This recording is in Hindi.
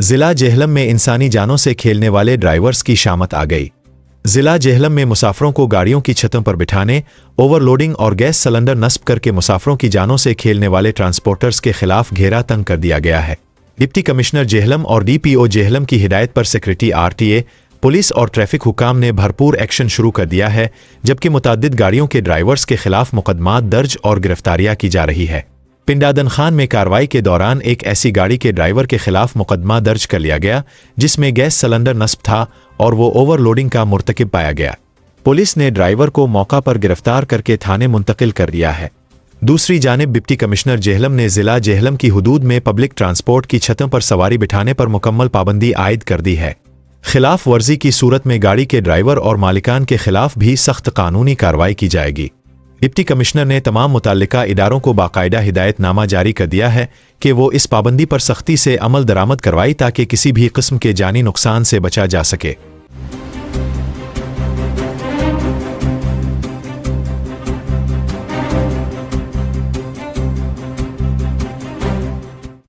जिला जेहलम में इंसानी जानों से खेलने वाले ड्राइवर्स की शामत आ गई। जिला जेहलम में मुसाफरों को गाड़ियों की छतों पर बिठाने, ओवरलोडिंग और गैस सिलेंडर नस्ब करके मुसाफरों की जानों से खेलने वाले ट्रांसपोर्टर्स के खिलाफ घेरा तंग कर दिया गया है। डिप्टी कमिश्नर जेहलम और डीपीओ जेहलम की हिदायत पर सेक्रेटरी आरटीए, पुलिस और ट्रैफिक हुकाम ने भरपूर एक्शन शुरू कर दिया है, जबकि मुताद्दिद गाड़ियों के ड्राइवर्स के खिलाफ मुकदमात दर्ज और गिरफ्तारियां की जा रही है। पिंडादन खान में कार्रवाई के दौरान एक ऐसी गाड़ी के ड्राइवर के खिलाफ मुकदमा दर्ज कर लिया गया जिसमें गैस सिलेंडर नस्ब था और वो ओवरलोडिंग का मुर्तकिब पाया गया। पुलिस ने ड्राइवर को मौका पर गिरफ्तार करके थाने मुंतकिल कर दिया है। दूसरी जानिब डिप्टी कमिश्नर जेहलम ने जिला जेहलम की हुदूद में पब्लिक ट्रांसपोर्ट की छतों पर सवारी बिठाने पर मुकम्मल पाबंदी आयद कर दी है। खिलाफ वर्जी की सूरत में गाड़ी के ड्राइवर और मालिकान के खिलाफ भी सख्त कानूनी कार्रवाई की जाएगी। डिप्टी कमिश्नर ने तमाम मुतल्लिका इदारों को बाकायदा हिदायतनामा जारी कर दिया है कि वो इस पाबंदी पर सख्ती से अमल दरामद करवाई ताकि किसी भी किस्म के जानी नुकसान से बचा जा सके।